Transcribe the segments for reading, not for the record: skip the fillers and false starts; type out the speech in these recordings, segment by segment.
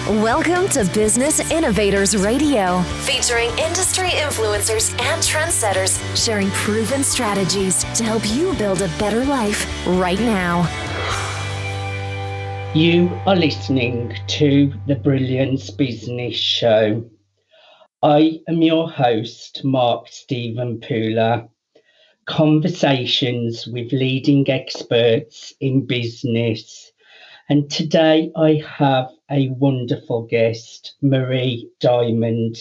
Welcome to Business Innovators Radio, featuring industry influencers and trendsetters sharing proven strategies to help you build a better life right now. You are listening to the Brilliance Business Show. I am your host, Mark Stephen Pooler. Conversations with leading experts in business. And today I have a wonderful guest, Marie Diamond.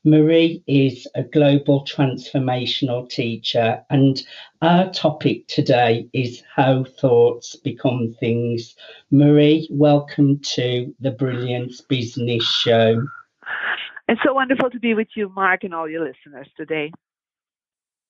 Marie is a global transformational teacher, and our topic today is how thoughts become things. Marie, welcome to the Brilliance Business Show. It's so wonderful to be with you, Mark, and all your listeners today.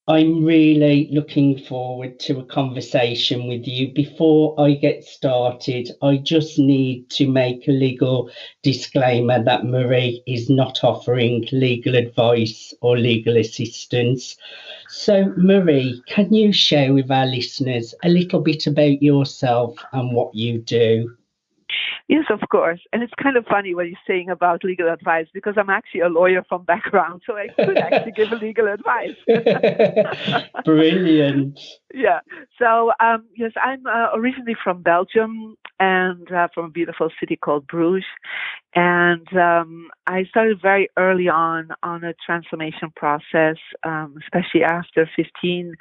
I'm really looking forward to a conversation with you. Before I get started, I just need to make a legal disclaimer that Marie is not offering legal advice or legal assistance. So, Marie, can you share with our listeners a little bit about yourself and what you do? Yes, of course. And it's kind of funny what you're saying about legal advice, because I'm actually a lawyer from background, so I could actually give legal advice. Brilliant. Yeah. So, yes, I'm originally from Belgium and from a beautiful city called Bruges. And I started very early on a transformation process, especially after 15,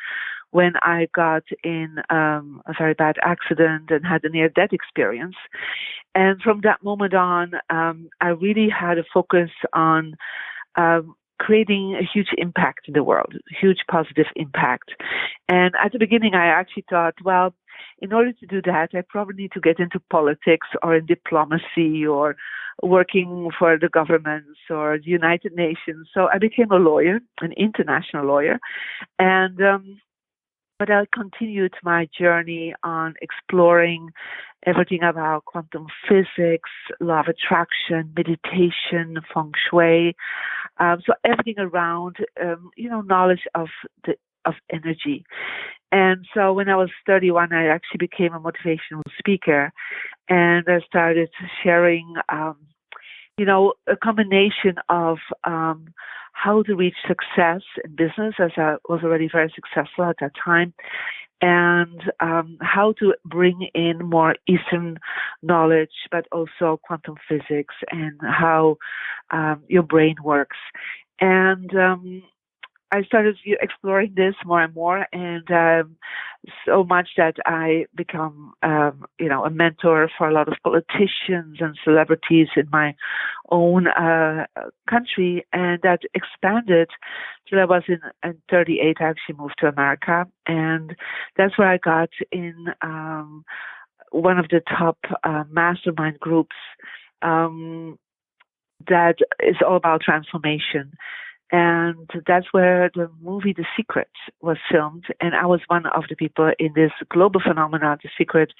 when I got in a very bad accident and had a near-death experience. And from that moment on, I really had a focus on creating a huge impact in the world, a huge positive impact. And at the beginning, I actually thought, well, in order to do that, I probably need to get into politics or in diplomacy or working for the governments or the United Nations. So I became a lawyer, an international lawyer. And but I continued my journey on exploring everything about quantum physics, law of attraction, meditation, Feng Shui, so everything around, knowledge of energy. And so when I was 31, I actually became a motivational speaker, and I started sharing, a combination of how to reach success in business, as I was already very successful at that time, and how to bring in more Eastern knowledge, but also quantum physics and how your brain works. And I started exploring this more and more, and so much that I become, a mentor for a lot of politicians and celebrities in my own country, and that expanded till I was in 38. I actually moved to America, and that's where I got in one of the top mastermind groups that is all about transformation. And that's where the movie The Secret was filmed. And I was one of the people in this global phenomenon, The Secret,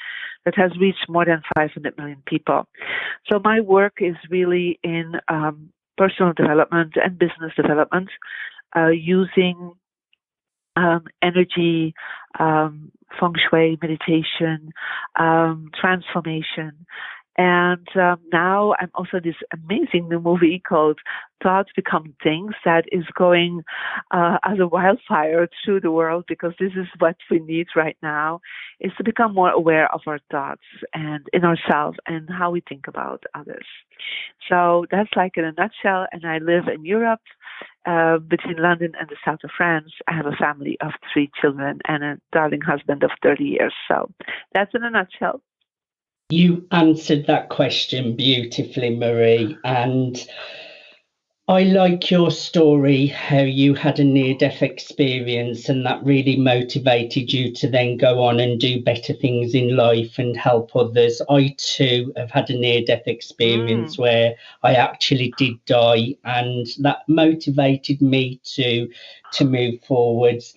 that has reached more than 500 million people. So my work is really in personal development and business development, using energy, Feng Shui, meditation, transformation. And now I'm also this amazing new movie called Thoughts Become Things that is going as a wildfire through the world, because this is what we need right now, is to become more aware of our thoughts and in ourselves and how we think about others. So that's like in a nutshell. And I live in Europe, between London and the south of France. I have a family of 3 children and a darling husband of 30 years. So that's in a nutshell. You answered that question beautifully, Marie, and I like your story, how you had a near-death experience and that really motivated you to then go on and do better things in life and help others. I too have had a near-death experience where I actually did die, and that motivated me to move forwards.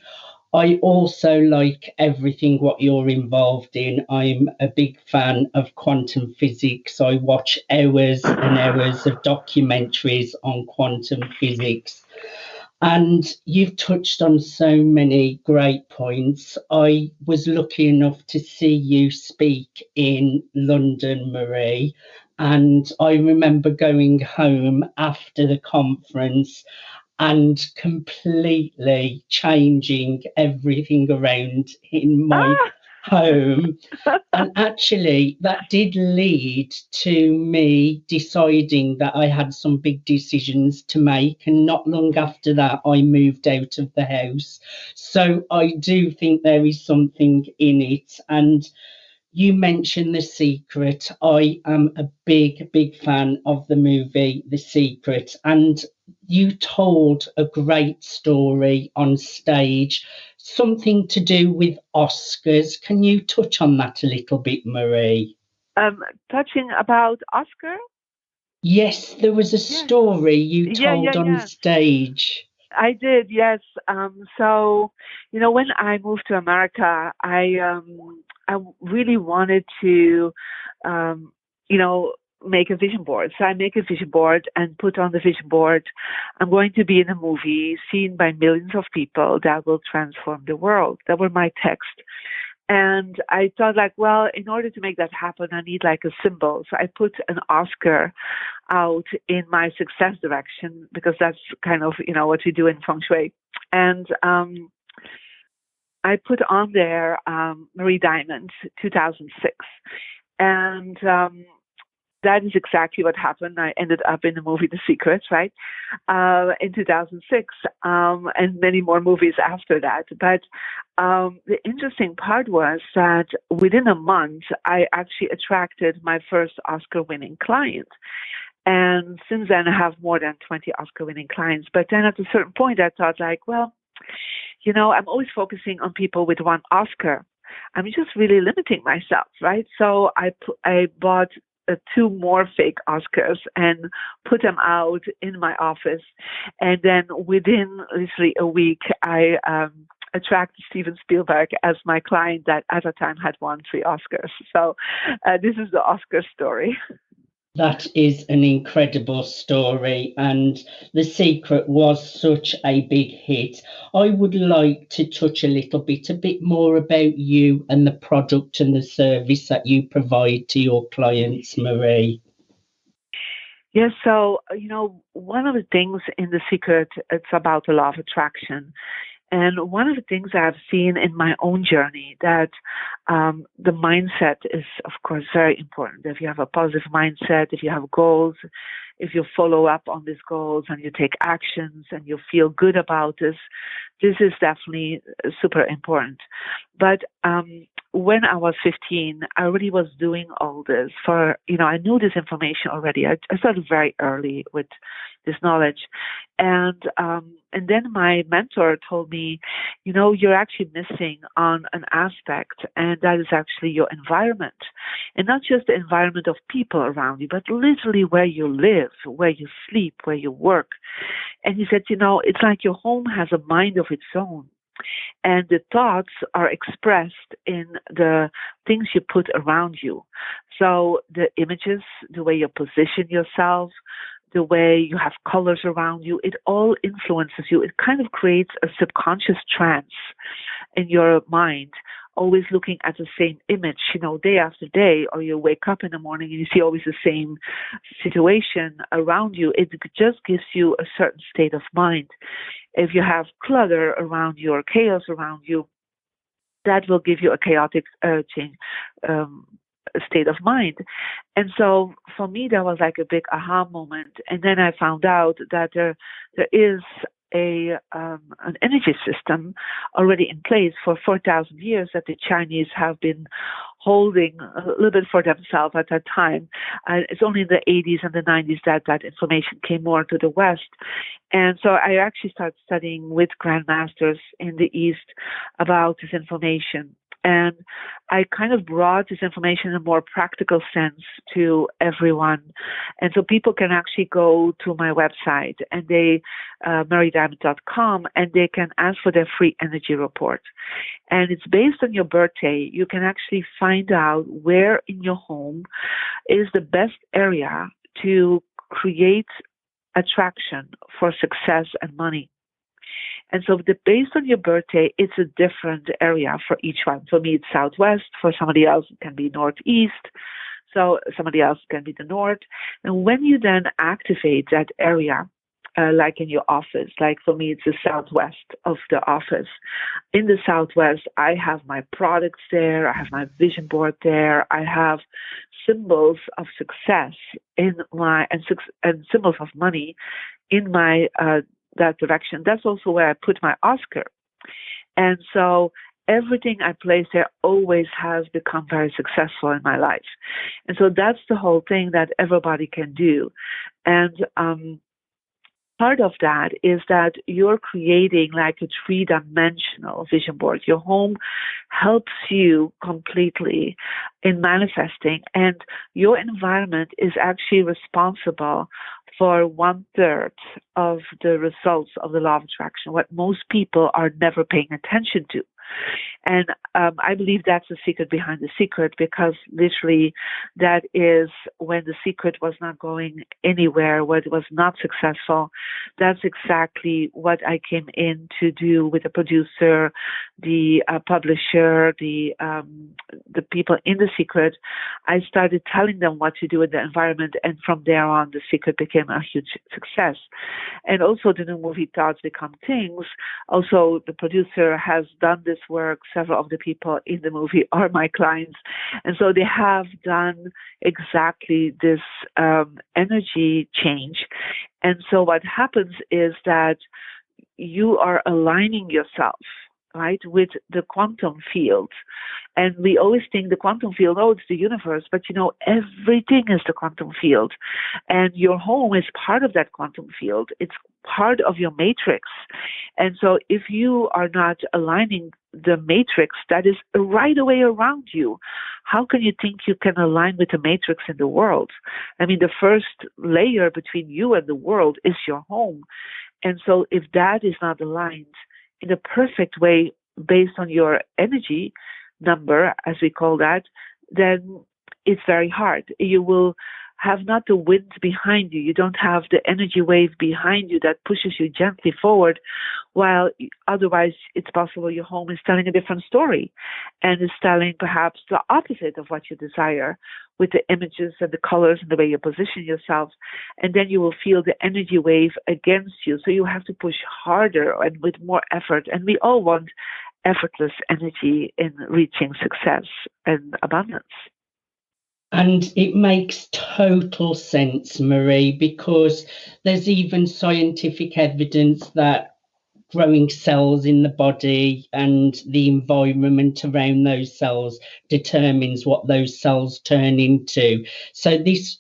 I also like everything what you're involved in. I'm a big fan of quantum physics. I watch hours and hours of documentaries on quantum physics. And you've touched on so many great points. I was lucky enough to see you speak in London, Marie, And I remember going home after the conference and completely changing everything around in my home. And actually, that did lead to me deciding that I had some big decisions to make. And not long after that, I moved out of the house. So I do think there is something in it. And you mentioned The Secret. I am a big, big fan of the movie The Secret. And you told a great story on stage, something to do with Oscars. Can you touch on that a little bit, Marie? Touching about Oscar? Yes, there was a story you told on stage. I did, yes. So, when I moved to America, I really wanted to, make a vision board. So I make a vision board and put on the vision board, I'm going to be in a movie seen by millions of people that will transform the world. That were my text. And I thought in order to make that happen, I need a symbol. So I put an Oscar out in my success direction, because that's kind of, what we do in Feng Shui. And I put on there Marie Diamond, 2006. And that is exactly what happened. I ended up in the movie The Secret, right, in 2006, and many more movies after that. But the interesting part was that within a month, I actually attracted my first Oscar-winning client. And since then, I have more than 20 Oscar-winning clients. But then at a certain point, I thought I'm always focusing on people with one Oscar. I'm just really limiting myself, right? So I bought 2 more fake Oscars and put them out in my office. And then within literally a week, I attracted Steven Spielberg as my client that at the time had won 3 Oscars. So this is the Oscar story. That is an incredible story, and The Secret was such a big hit. I would like to touch a bit more about you and the product and the service that you provide to your clients, Marie. Yes, so, one of the things in The Secret, it's about the law of attraction. And one of the things I've seen in my own journey that the mindset is, of course, very important. If you have a positive mindset, if you have goals, if you follow up on these goals and you take actions and you feel good about this is definitely super important. But when I was 15, I already was doing all this I knew this information already. I started very early with this knowledge. And then my mentor told me, you're actually missing on an aspect, and that is actually your environment. And not just the environment of people around you, but literally where you live, where you sleep, where you work. And he said, it's like your home has a mind of its own. And the thoughts are expressed in the things you put around you. So the images, the way you position yourself, the way you have colors around you, it all influences you. It kind of creates a subconscious trance in your mind, always looking at the same image, day after day, or you wake up in the morning and you see always the same situation around you. It just gives you a certain state of mind. If you have clutter around you or chaos around you, that will give you a chaotic state of mind. And so for me, that was like a big aha moment. And then I found out that there is an energy system already in place for 4,000 years that the Chinese have been holding a little bit for themselves at that time. It's only in the 80s and the 90s that information came more to the West. And so I actually started studying with grandmasters in the East about this information. And I kind of brought this information in a more practical sense to everyone. And so people can actually go to my website and mariediamond.com, and they can ask for their free energy report. And it's based on your birthday. You can actually find out where in your home is the best area to create attraction for success and money. And so based on your birthday, it's a different area for each one. For me, it's Southwest. For somebody else, it can be Northeast. So somebody else can be the north. And when you then activate that area, like in your office, like for me, it's the southwest of the office. In the southwest, I have my products there. I have my vision board there. I have symbols of success in my and symbols of money in my that direction. That's also where I put my Oscar. And so everything I place there always has become very successful in my life. And so that's the whole thing that everybody can do. And part of that is that you're creating like a three-dimensional vision board. Your home helps you completely in manifesting, and your environment is actually responsible for 1/3 of the results of the law of attraction, what most people are never paying attention to. And I believe that's the secret behind the secret, because literally that is when the secret was not going anywhere, when it was not successful. That's exactly what I came in to do with the producer, the publisher, the people in the secret. I started telling them what to do in the environment, and from there on, the secret became a huge success. And also the new movie Thoughts Become Things. Also, the producer has done this work. Several of the people in the movie are my clients. And so they have done exactly this energy change. And so what happens is that you are aligning yourself, right, with the quantum field. And we always think the quantum field, oh, it's the universe, but everything is the quantum field. And your home is part of that quantum field. It's part of your matrix. And so if you are not aligning the matrix that is right away around you, how can you think you can align with the matrix in the world? I mean, the first layer between you and the world is your home. And so if that is not aligned in a perfect way based on your energy number, as we call that, then it's very hard. You will have not the wind behind you. You don't have the energy wave behind you that pushes you gently forward, while otherwise it's possible your home is telling a different story and is telling perhaps the opposite of what you desire with the images and the colors and the way you position yourself. And then you will feel the energy wave against you. So you have to push harder and with more effort. And we all want effortless energy in reaching success and abundance. And it makes total sense, Marie, because there's even scientific evidence that growing cells in the body and the environment around those cells determines what those cells turn into. So this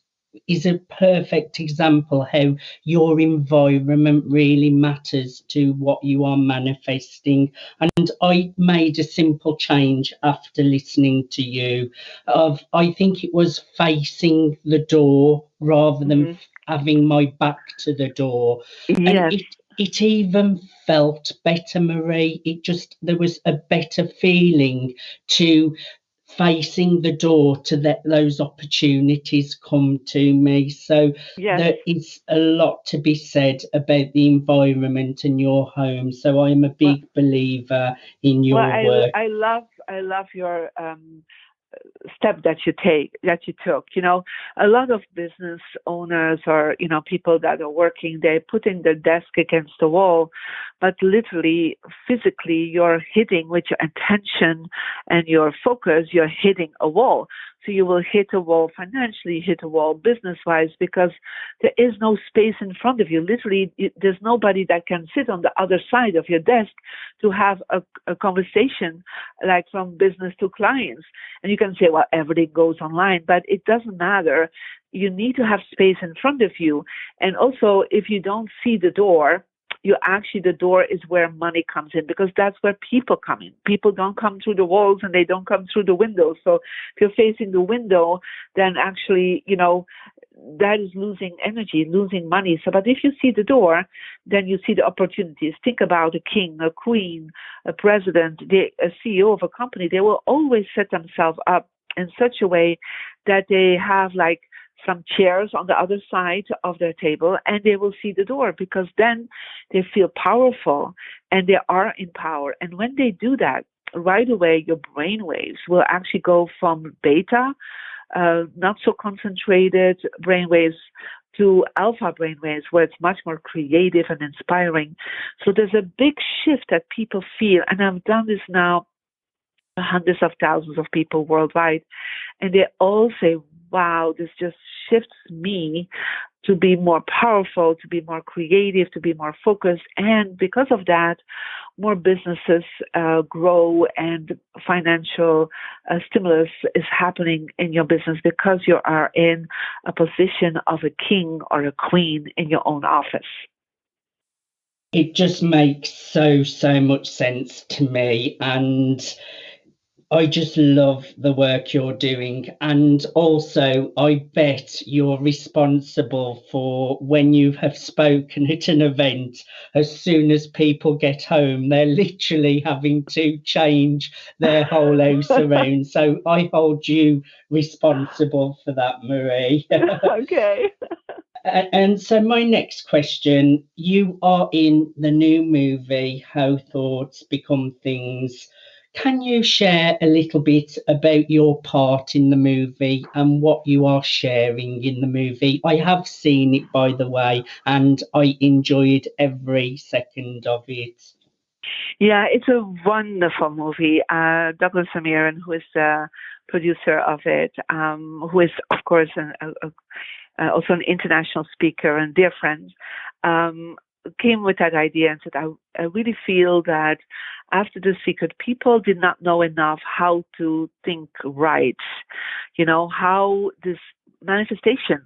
is a perfect example how your environment really matters to what you are manifesting. And I made a simple change after listening to you of, I think it was facing the door rather than having my back to the door. Yes. And it even felt better, Marie. There was a better feeling to facing the door to let those opportunities come to me. So there is a lot to be said about the environment in your home. So I'm a big believer in your work. I love your step that you took. A lot of business owners or people that are working, they're putting their desk against the wall, but literally physically you're hitting with your attention and your focus, you're hitting a wall. So you will hit a wall financially, hit a wall business-wise, because there is no space in front of you. Literally, there's nobody that can sit on the other side of your desk to have a conversation like from business to clients. And you can say, well, everything goes online, but it doesn't matter. You need to have space in front of you. And also, if you don't see the door, the door is where money comes in, because that's where people come in. People don't come through the walls and they don't come through the windows. So if you're facing the window, then actually, that is losing energy, losing money. So, but if you see the door, then you see the opportunities. Think about a king, a queen, a president, a CEO of a company. They will always set themselves up in such a way that they have like some chairs on the other side of their table, and they will see the door, because then they feel powerful and they are in power. And when they do that, right away your brain waves will actually go from beta not so concentrated brainwaves to alpha brainwaves, where it's much more creative and inspiring. So there's a big shift that people feel, and I've done this now hundreds of thousands of people worldwide, and they all say, wow, this just shifts me to be more powerful, to be more creative, to be more focused. And because of that, more businesses grow, and financial stimulus is happening in your business because you are in a position of a king or a queen in your own office. It just makes so much sense to me, and I just love the work you're doing. And also, I bet you're responsible for when you have spoken at an event, as soon as people get home, they're literally having to change their whole house around. So I hold you responsible for that, Marie. Okay. And so my next question, you are in the new movie, How Thoughts Become Things. Can you share a little bit about your part in the movie and what you are sharing in the movie? I have seen it, by the way, and I enjoyed every second of it. Yeah, it's a wonderful movie. Douglas Amiran, who is the producer of it, who is, of course, also an international speaker and dear friend, came with that idea and said, I really feel that after The Secret, people did not know enough how to think right, how this manifestation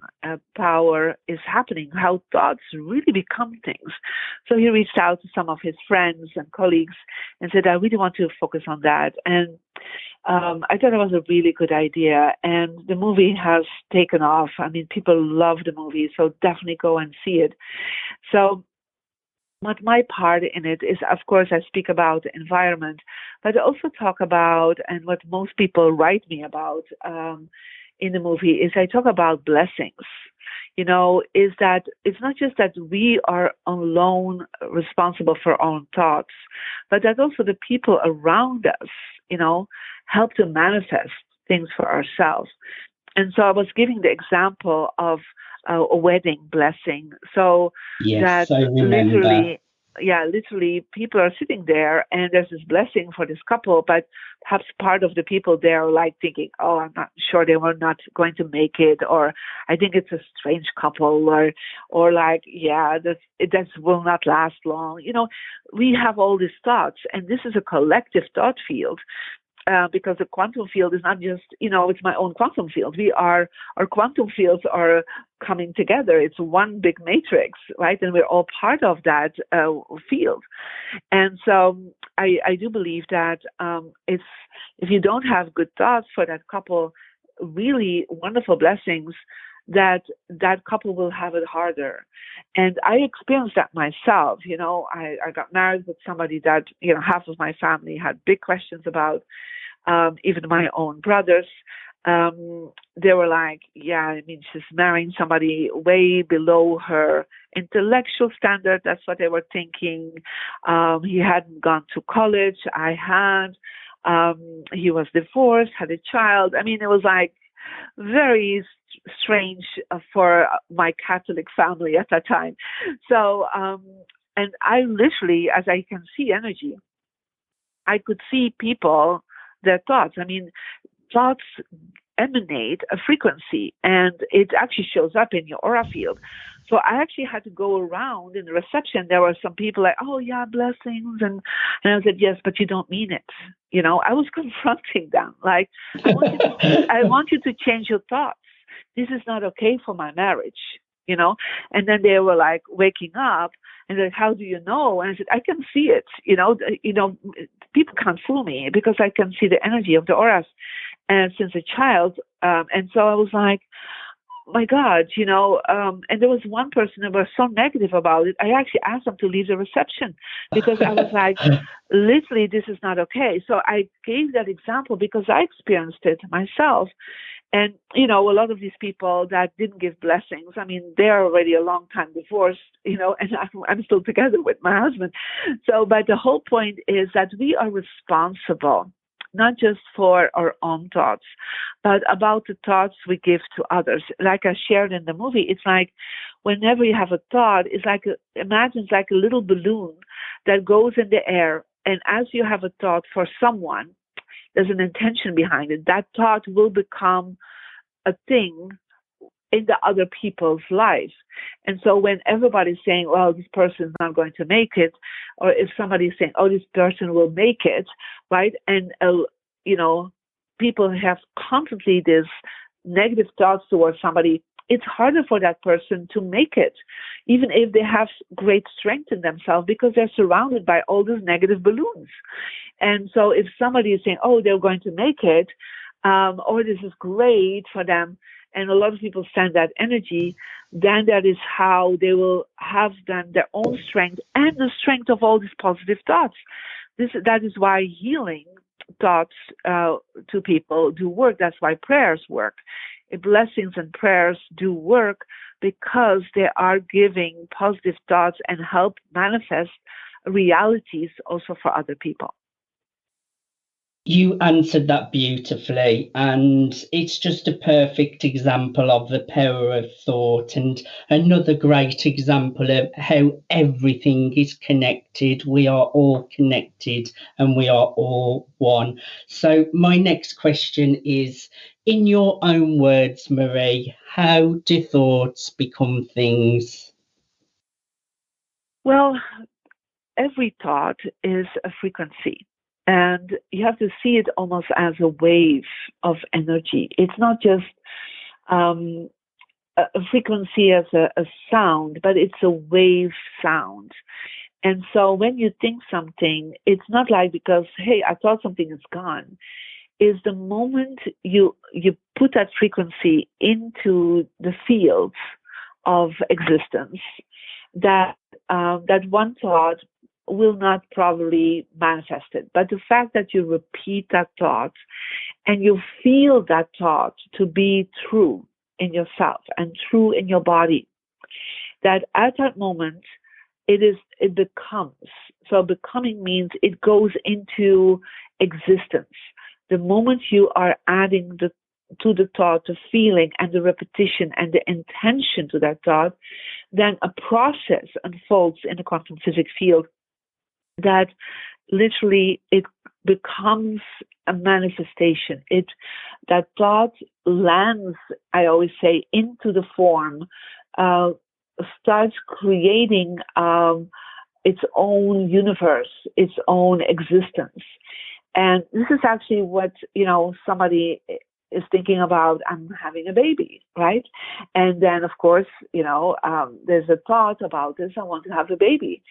power is happening, how thoughts really become things. So he reached out to some of his friends and colleagues and said, I really want to focus on that. And I thought it was a really good idea, and the movie has taken off. I mean, people love the movie, so definitely go and see it. So what my part in it is, of course, I speak about the environment, but I also talk about, and what most people write me about in the movie, is I talk about blessings. Is that it's not just that we are alone responsible for our own thoughts, but that also the people around us, help to manifest things for ourselves. And so I was giving the example of a wedding blessing. So yes, that I remember. literally people are sitting there and there's this blessing for this couple, but perhaps part of the people there are like thinking, oh, I'm not sure they were not going to make it, or I think it's a strange couple, or like, that will not last long. We have all these thoughts, and this is a collective thought field. Because the quantum field is not just, it's my own quantum field. Our quantum fields are coming together. It's one big matrix, right? And we're all part of that field. And so I do believe that if you don't have good thoughts for that couple, really wonderful blessings, that couple will have it harder. And I experienced that myself. I got married with somebody that, half of my family had big questions about, even my own brothers. They were like, she's marrying somebody way below her intellectual standard. That's what they were thinking. He hadn't gone to college. I had. He was divorced, had a child. I mean, it was like very strange for my Catholic family at that time. So, and I literally, as I can see energy, I could see people, their thoughts. I mean, thoughts emanate a frequency, and it actually shows up in your aura field. So I actually had to go around in the reception. There were some people like, oh yeah, blessings. And I said, yes, but you don't mean it. I was confronting them. Like, I want you to change your thoughts. This is not okay for my marriage, And then they were like waking up and like, how do you know? And I said, I can see it. People can't fool me because I can see the energy of the auras since a child. And so I was like, my God, and there was one person that was so negative about it. I actually asked them to leave the reception because I was like, literally, this is not okay. So I gave that example because I experienced it myself. And, a lot of these people that didn't give blessings, I mean, they're already a long time divorced, and I'm still together with my husband. So, but the whole point is that we are responsible not just for our own thoughts, but about the thoughts we give to others. Like I shared in the movie, it's like whenever you have a thought, it's like imagine it's like a little balloon that goes in the air, and as you have a thought for someone, there's an intention behind it. That thought will become a thing in the other people's lives. And so when everybody's saying, well, this person is not going to make it, or if somebody's saying, oh, this person will make it, right? And, people have constantly this negative thoughts towards somebody, it's harder for that person to make it, even if they have great strength in themselves, because they're surrounded by all these negative balloons. And so if somebody is saying, oh, they're going to make it, or this is great for them, and a lot of people send that energy, then that is how they will have then their own strength and the strength of all these positive thoughts. That is why healing thoughts to people do work. That's why prayers work. Blessings and prayers do work because they are giving positive thoughts and help manifest realities also for other people. You answered that beautifully, and it's just a perfect example of the power of thought, and another great example of how everything is connected. We are all connected and we are all one. So my next question is, in your own words, Marie, how do thoughts become things? Well, every thought is a frequency. And you have to see it almost as a wave of energy. It's not just a frequency as a sound, but it's a wave sound. And so when you think something, it's not like because, hey, I thought something is gone. Is the moment you put that frequency into the fields of existence, that one thought will not probably manifest it. But the fact that you repeat that thought and you feel that thought to be true in yourself and true in your body, that at that moment it becomes. So becoming means it goes into existence. The moment you are adding to the thought, the feeling and the repetition and the intention to that thought, then a process unfolds in the quantum physics field that literally it becomes a manifestation. That thought lands, I always say, into the form, starts creating its own universe, its own existence. And this is actually what, somebody is thinking about, I'm having a baby, right? And then, of course, there's a thought about this, I want to have a baby.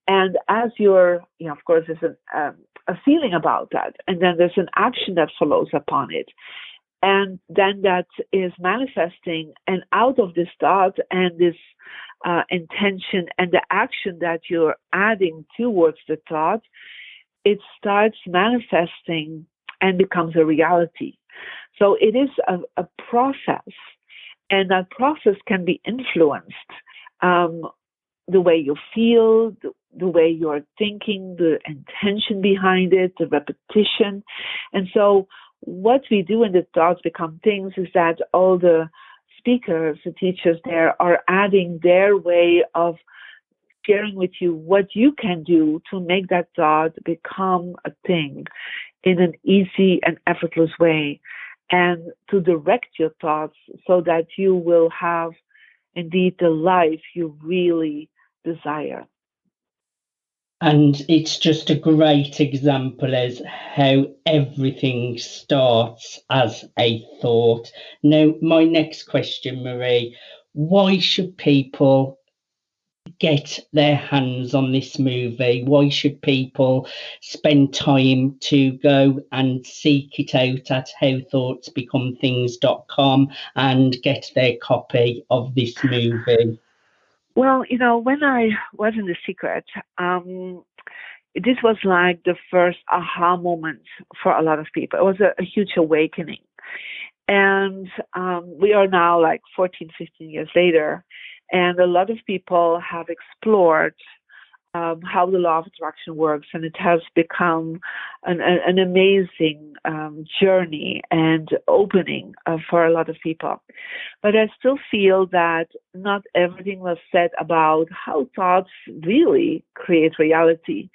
And as you're, of course, there's a feeling about that. And then there's an action that follows upon it. And then that is manifesting. And out of this thought and this intention and the action that you're adding towards the thought, it starts manifesting and becomes a reality. So it is a process. And that process can be influenced. The way you feel, the way you're thinking, the intention behind it, the repetition. And so what we do in the Thoughts Become Things is that all the speakers, the teachers there are adding their way of sharing with you what you can do to make that thought become a thing in an easy and effortless way, and to direct your thoughts so that you will have indeed the life you really desire. And it's just a great example as how everything starts as a thought. Now, my next question, Marie, why should people get their hands on this movie? Why should people spend time to go and seek it out at howthoughtsbecomethings.com and get their copy of this movie? Well, when I was in The Secret, this was like the first aha moment for a lot of people. It was a huge awakening. And we are now like 14, 15 years later, and a lot of people have explored how the law of attraction works, and it has become an amazing journey and opening for a lot of people. But I still feel that not everything was said about how thoughts really create reality.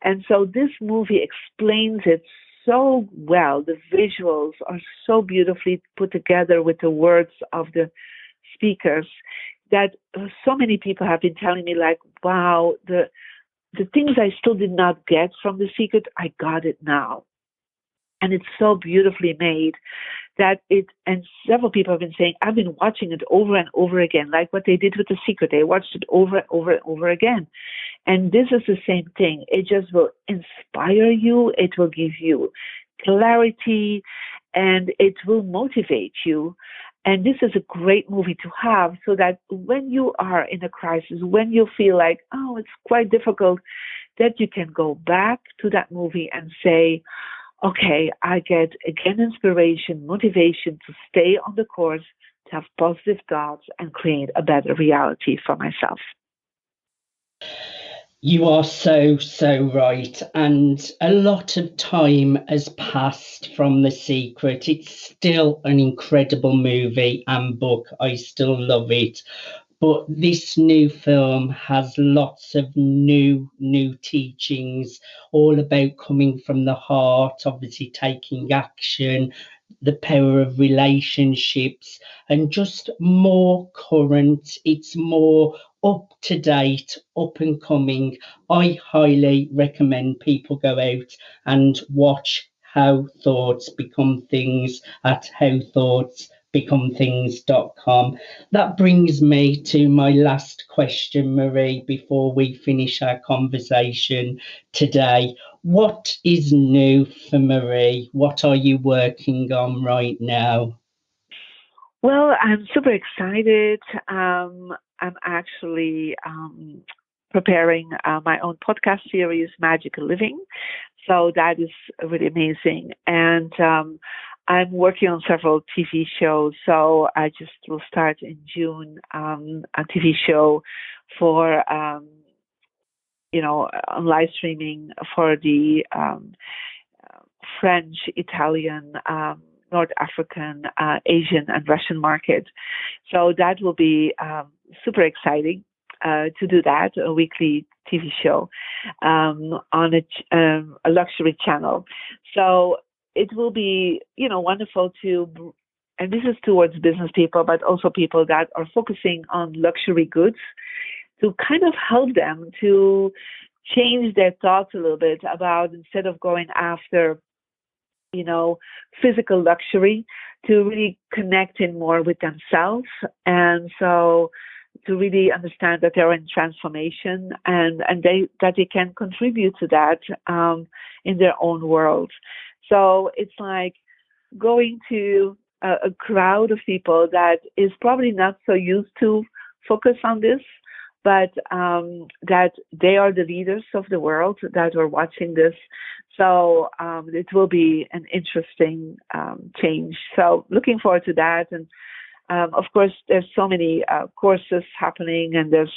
And so this movie explains it so well. The visuals are so beautifully put together with the words of the speakers that so many people have been telling me, like, wow, the things I still did not get from The Secret, I got it now. And it's so beautifully made that and several people have been saying, I've been watching it over and over again, like what they did with The Secret. They watched it over and over and over again. And this is the same thing. It just will inspire you. It will give you clarity, and it will motivate you. And this is a great movie to have, so that when you are in a crisis, when you feel like, oh, it's quite difficult, that you can go back to that movie and say, okay, I get again inspiration, motivation to stay on the course, to have positive thoughts and create a better reality for myself. You are so, so right. And a lot of time has passed from The Secret. It's still an incredible movie and book. I still love it. But this new film has lots of new teachings, all about coming from the heart, obviously taking action, the power of relationships, and just more current. It's more up to date, up and coming. I highly recommend people go out and watch How Thoughts Become Things at howthoughtsbecomethings.com. That brings me to my last question, Marie, before we finish our conversation today. What is new for Marie? What are you working on right now? Well, I'm super excited. I'm actually preparing my own podcast series, Magical Living. So that is really amazing. And I'm working on several TV shows. So I just will start in June a TV show for, on live streaming for the French, Italian, North African, Asian, and Russian market. So that will be super exciting to do that, a weekly TV show on a luxury channel. So it will be, wonderful to, and this is towards business people, but also people that are focusing on luxury goods, to kind of help them to change their thoughts a little bit about, instead of going after physical luxury, to really connect in more with themselves. And so to really understand that they're in transformation and that they can contribute to that in their own world. So it's like going to a crowd of people that is probably not so used to focus on this, but that they are the leaders of the world that are watching this. So it will be an interesting change. So looking forward to that. And of course, there's so many courses happening, and there's,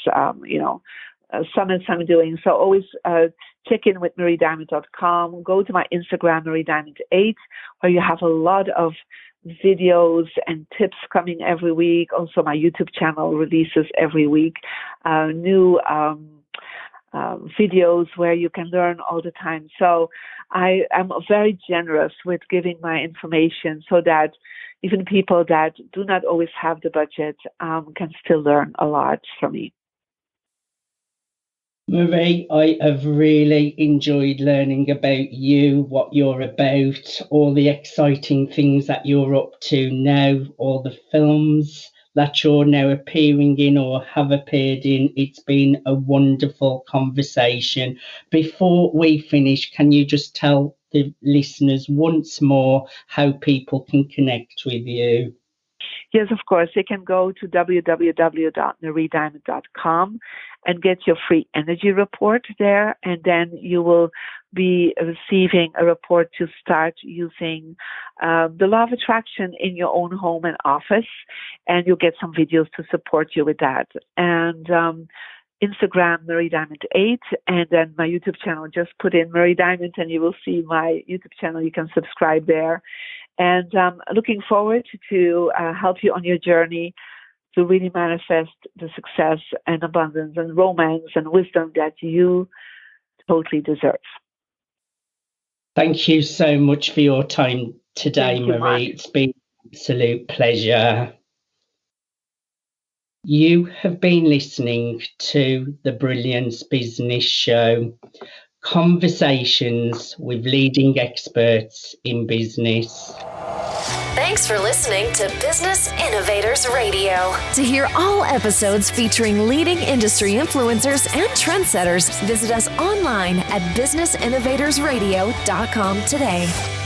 summits I'm doing. So always check in with mariediamond.com. Go to my Instagram, mariediamond8, where you have a lot of videos and tips coming every week. Also, my YouTube channel releases every week new videos where you can learn all the time. So I am very generous with giving my information, so that even people that do not always have the budget can still learn a lot from me. Marie, I have really enjoyed learning about you, what you're about, all the exciting things that you're up to now, all the films that you're now appearing in or have appeared in. It's been a wonderful conversation. Before we finish, can you just tell the listeners once more how people can connect with you? Yes, of course. You can go to www.mariediamond.com and get your free energy report there, and then you will be receiving a report to start using the law of attraction in your own home and office, and you'll get some videos to support you with that. And Instagram, Marie Diamond 8, and then my YouTube channel. Just put in Marie Diamond and you will see my YouTube channel. You can subscribe there. And looking forward to help you on your journey to really manifest the success and abundance and romance and wisdom that you totally deserve. Thank you so much for your time today, Thank you, Marie. Mark. It's been an absolute pleasure. You have been listening to the Brilliance Business Show, conversations with leading experts in business. Thanks for listening to Business Innovators Radio. To hear all episodes featuring leading industry influencers and trendsetters, visit us online at businessinnovatorsradio.com today.